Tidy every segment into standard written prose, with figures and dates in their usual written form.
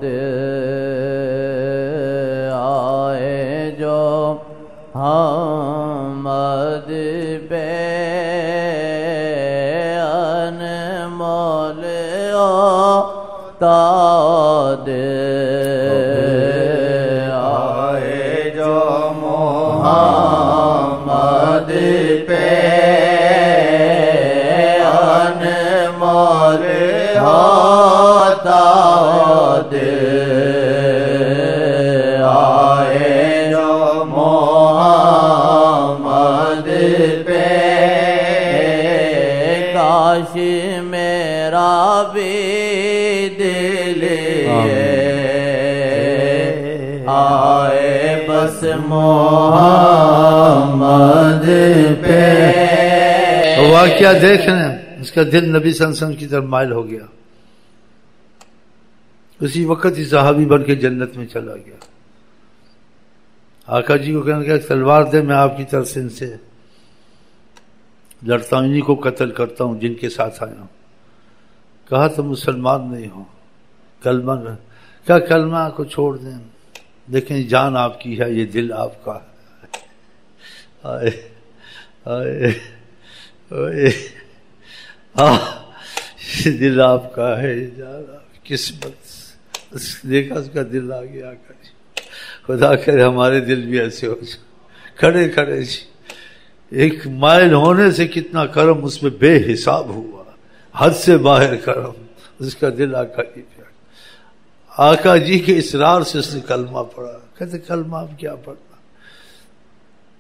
دے آئے جو حمد پہ انمول عطا دے آئے جو محمد پہ انمول عطا دے آئے جو محمد پہ کاش میرا بھی دل آئے بس محمد پہ۔ واقعہ دیکھ رہے ہیں، اس کا دل نبی صلی اللہ علیہ وسلم کی طرف مائل ہو گیا، اسی وقت ہی صحابی بن کے جنت میں چلا گیا۔ آقا جی کو کہنے لگا تلوار دے، میں آپ کی طرف سے ان سے لڑتا ہوں، انہیں کو قتل کرتا ہوں جن کے ساتھ آیا ہوں۔ کہا تم مسلمان نہیں ہو، کلمہ کیا کلمہ کو چھوڑ دیں، دیکھیں جان آپ کی ہے، یہ دل آپ کا ہے۔ آئے آئے آئے یہ دل آپ کا ہے، یہ جان آپ کی قسمت۔ دیکھا اس کا دل آ گیا، خدا کرے ہمارے دل بھی ایسے ہو جائے، کھڑے کھڑے جی ایک مائل ہونے سے کتنا کرم اس میں بے حساب ہوا، حد سے باہر کرم، اس کا دل آقا جی پہ۔ آقا جی کے اصرار سے اس نے کلمہ پڑھا۔ کہتے کلمہ آپ کیا پڑھنا،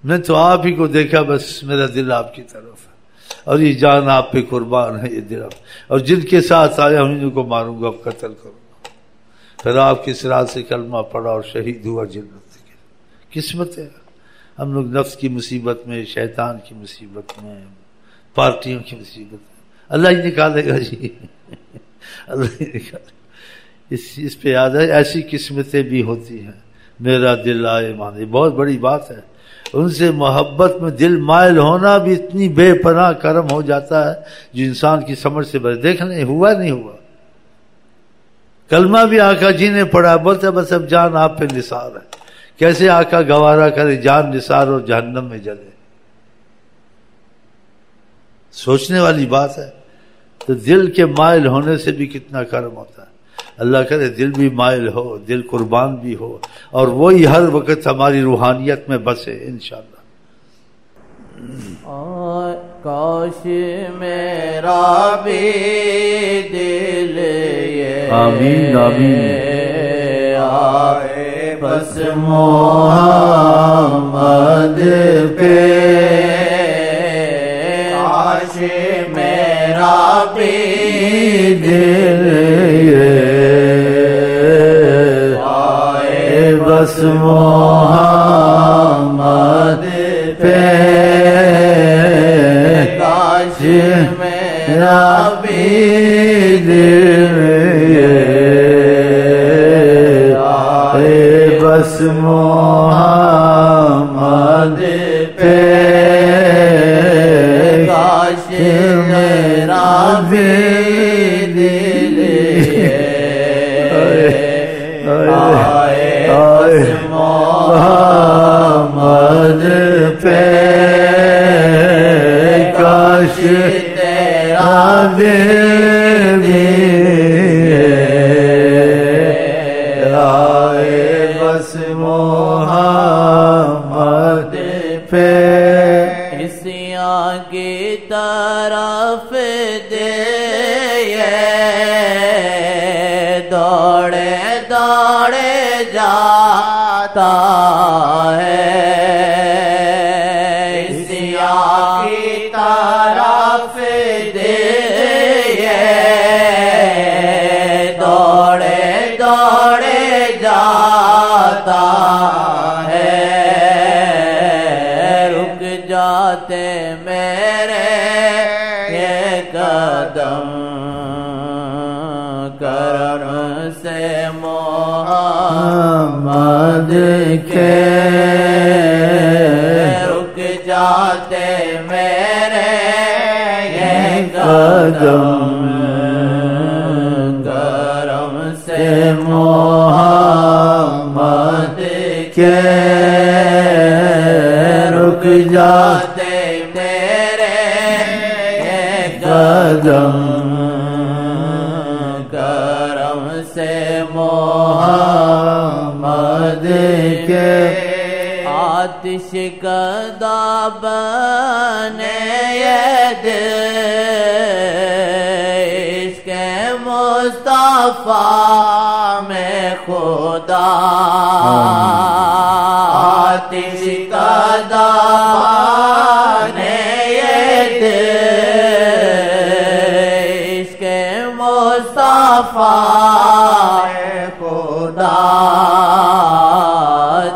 میں تو آپ ہی کو دیکھا، بس میرا دل آپ کی طرف ہے اور یہ جان آپ پہ قربان ہے، یہ دل آپ، اور جن کے ساتھ آیا ہوں ان کو ماروں گا، قتل کروں گا۔ پھر آپ کے اصرار سے کلمہ پڑھا اور شہید ہوا جنت کے۔ قسمت ہے، ہم لوگ نفس کی مصیبت میں، شیطان کی مصیبت میں، پارٹیوں کی مصیبت میں، اللہ ہی نکالے گا جی، اللہ ہی نکالے گا۔ اس پہ یاد ہے ایسی قسمتیں بھی ہوتی ہیں، میرا دل آئے مانے، بہت بڑی بات ہے۔ ان سے محبت میں دل مائل ہونا بھی اتنی بے پناہ کرم ہو جاتا ہے جو انسان کی سمجھ سے بڑھ۔ دیکھنے ہوا نہیں ہوا، کلمہ بھی آقا جی نے پڑھا، بولتے بس اب جان آپ پہ نثار ہے۔ کیسے آقا گوارا کرے جان نثار اور جہنم میں جلے، سوچنے والی بات ہے۔ تو دل کے مائل ہونے سے بھی کتنا کرم ہوتا ہے۔ اللہ کرے دل بھی مائل ہو، دل قربان بھی ہو، اور وہی ہر وقت ہماری روحانیت میں بسے انشاءاللہ۔ کاش میرا بھی دل یہ آمین آمین آئے بس محمد پہ، کاش میرا بھی دل یہ آئے بس محمد پہ، کاش میرا بھی دل آئے بس محمد پہ، کاش میرا بھی دل آئے بس محمد پہ، کاش تیرا دل آئے بس محمد پہ۔ عیسیٰ کی طرف دے دوڑے دوڑے جاتا ہے، عیسیٰ کی طرف دے دوڑے دوڑے جاتا ہے، رک جاتے میرے یہ قدم، کرم سے محمد کے رک جاتے میرے یہ قدم، کرم قدم کرم سے محمد کے آتش کدا بنے یہ دل عشق مصطفیٰ میں خدا آتش کدا بنے یہ دل عشق مصطفیٰ میں خدا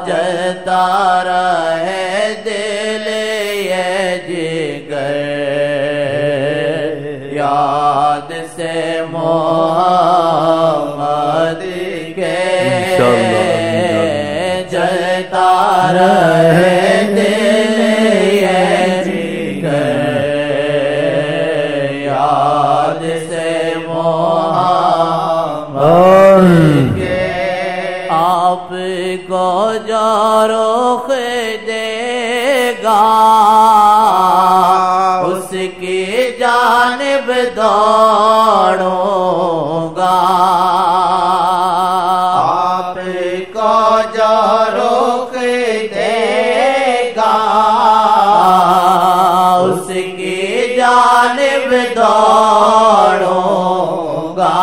جلتا رہے دل یہ جگر یاد سے محمد کے جلتا رہے دل یہ جگر یاد سے محمد کے آپ کو جو رخ دے گا اس کی جانب دوڑوں گا آپ کو جو رخ دے گا اس کی جانب دوڑوں گا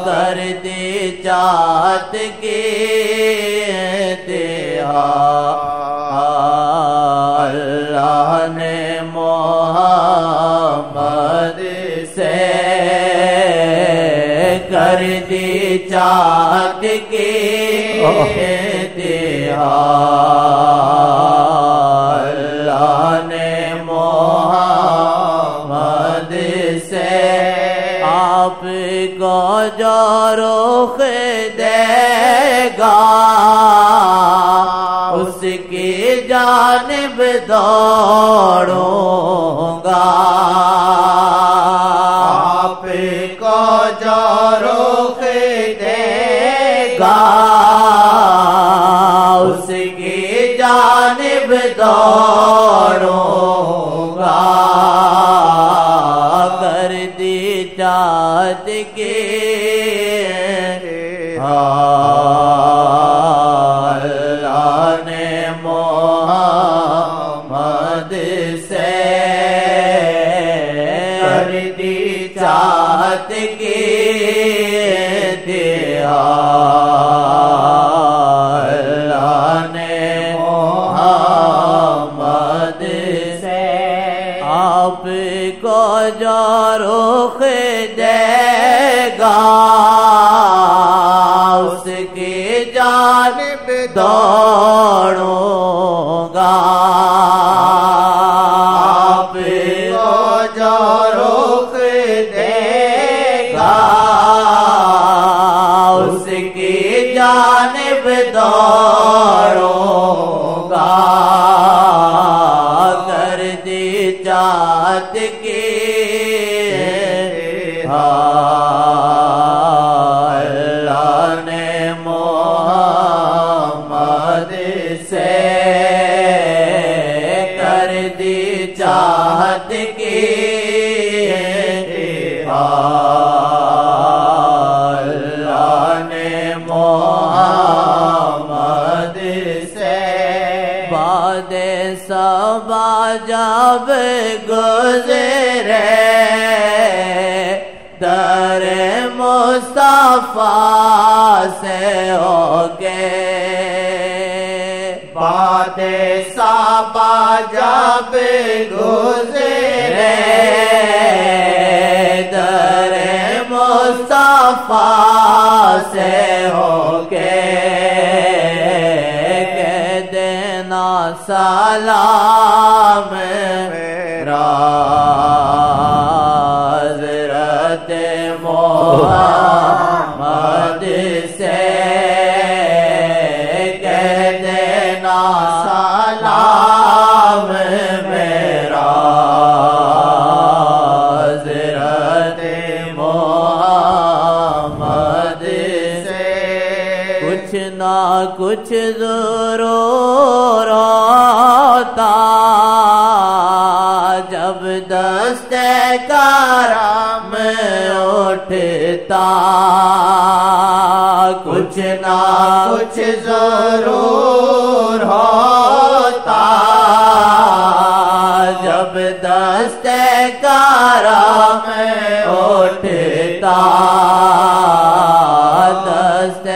کر دی چاہت کی اللہ نے محمد سے کر دی چاہت کی اللہ نے محمد سے آپ کو جو رخ دے گا اس کی جانب دوڑوں گا آپ کو جو رخ دے گا اس کی جانب دوڑوں گا کر دی چاہت کی اللہ نے محمد سے کر دی چاہت کی اللہ نے محمد سے آپ کو جو رخ دے گا اس کی جانب دوڑوں گا آپ کو جو رخ دے گا اس کی جانب دوڑوں گا کر دی چاہت کی اللہ نے محمد سے کر دی چاہت کی اللہ نے محمد سے بعد صبا جب گزرے در مصطفیٰ سے ہو کے بعد صبا جب گزرے در مصطفیٰ سے ہو کے کہہ دینا سلام میرا حضرت محمد سے کہہ دینا سلام میرا حضرت محمد سے کچھ نہ کچھ ضرور ہوتا جب دست کرم اٹھتا کچھ نہ کچھ ضرور ہوتا جب دست کرم اٹھتا دست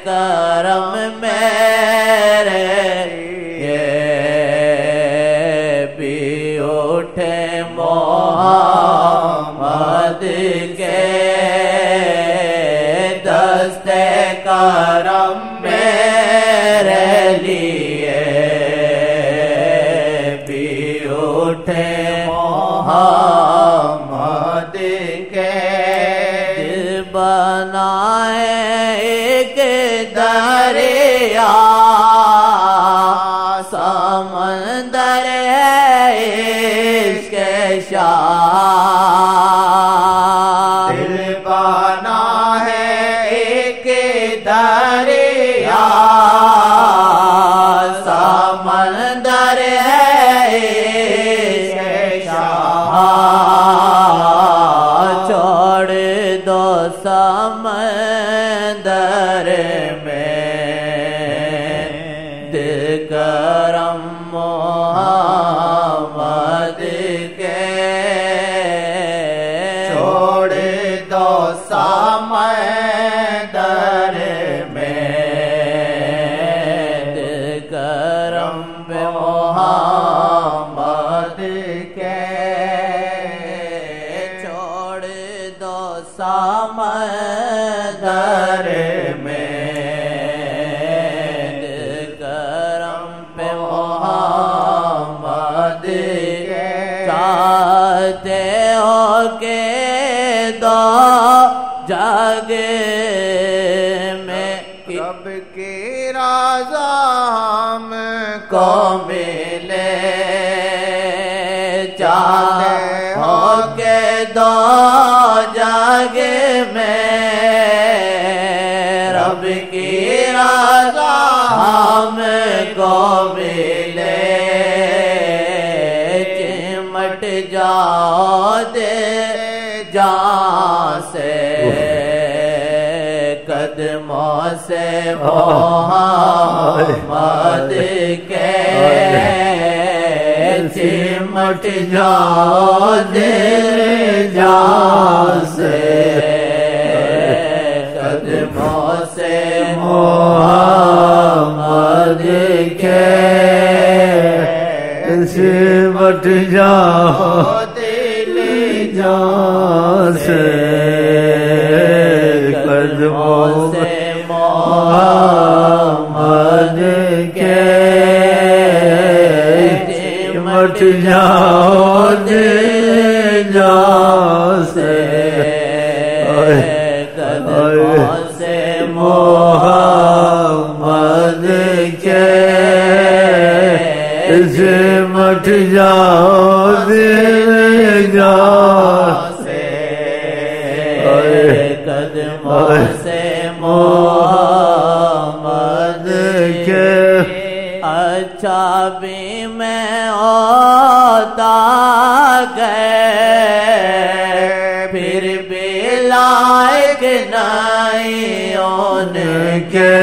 کرم میرے یہ بھی اٹھے محمد کے دست کرم میرے لیے بھی اٹھے محمد کے دل بنائے ایک دریا سمندر ہے عشق شاہ دل بنا ہے ایک دریا سمندر ہے عشق شاہ چھوڑ دو سمندر میں دل کرم محمد کے چھوڑ دو سمندر میں دل کرم محمد کے چھوڑ دو سمندر میں چاہتے ہو کہ دو جگ میں رب کی رضا ہم کو ملے چاہتے ہو کہ دو جگ میں رب کی رضا ہم کو ملے چمٹ جاؤ دے جان سے قدموں سے محمد کے چمٹ جاؤ دے جان سے قدموں سے محمد کے سمٹ جاؤ دل جان سے قدموں سے محمد کے سمٹ جاؤ دل جان سے قدموں سے محمد کے سمٹ جاؤ دل جان سے قدموں سے محمد کے اچھا بھی میں ہوتا گئے پھر بھی لائق نہیں ان کے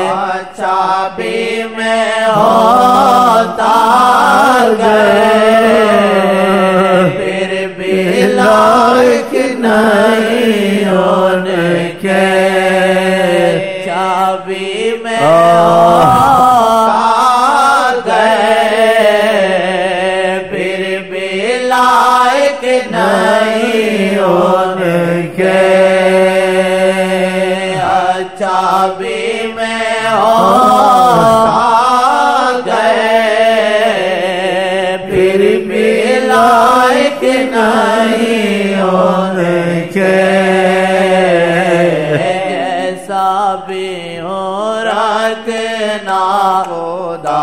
اچھا بھی میں ہوتا گئے پھر بھی لائق نہیں ان کے چابی میں گئے پھر بھی لائق نہیں ان کے چابی میں گئے پھر بھی لائق نہیں ان کے جیسا بھی ہو رکھنا خدا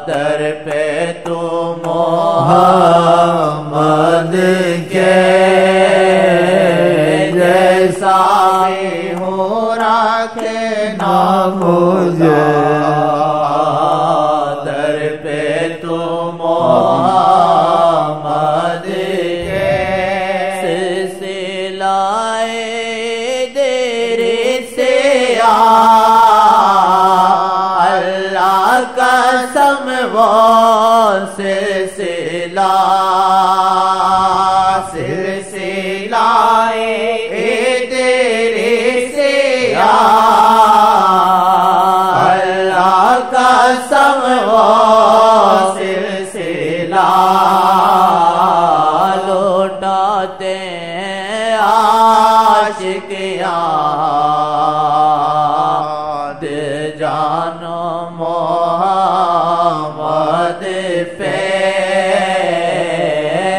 در پہ تو محمد کے جیسا بھی ہو رکھنا مجھے در پہ تو محمد کے سلسلائے دیر سے اللہ قسم وہ سلسلہ قسم وہ سلسلہ لوٹاتے ہیں عاشق یاد جانو محمد پہ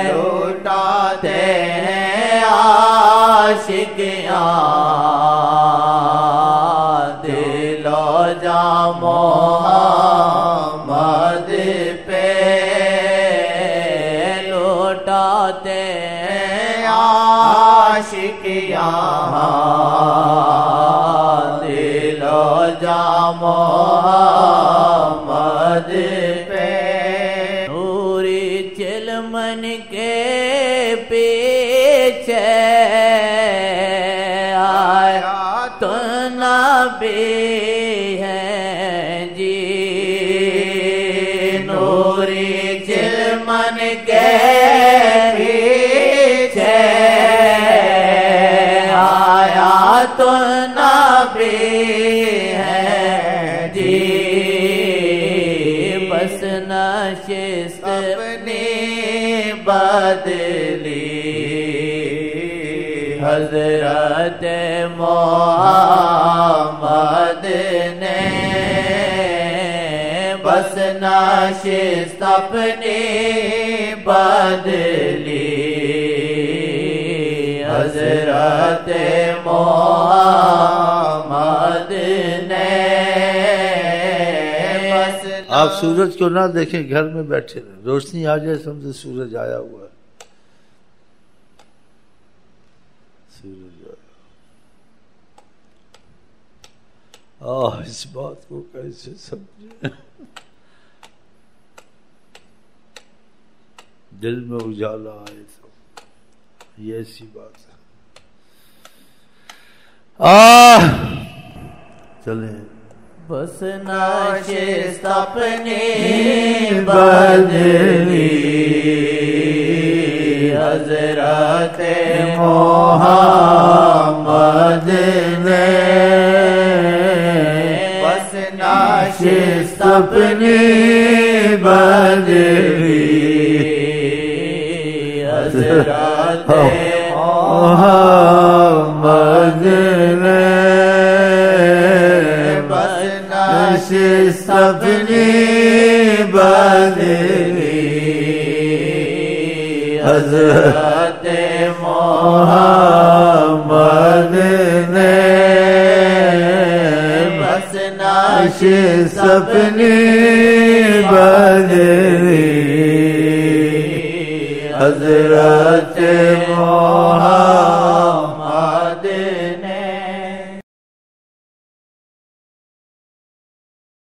لوٹاتے ہیں عاشق یاد لو جا محمد پہ لوٹاتے ہیں عاشق یاد لو جا محمد پہ نوری چلمن کے پیچھے آیا تو نبی من کے پیچھے آیا تو نبی ہے جی بس نشست اپنی بدلی حضرت محمد نے بس نشست اپنی بدلی حضرت محمد نے بس آپ سورج کو نہ دیکھیں، گھر میں بیٹھے رہیں، روشنی آ جائے سمجھے سورج آیا ہوا ہے، سورج آیا۔ اس بات کو کیسے سمجھیں، دل میں اجالا آئے تو یہ ایسی بات ہے۔ چلیں بس نشست اپنی بدلی حضرت محمد نے بس نشست اپنی بدلی حضرت محمد نے بس نشست اپنی بدلی حضرت محمد نے بس نشست اپنی بدلی حضرت محمد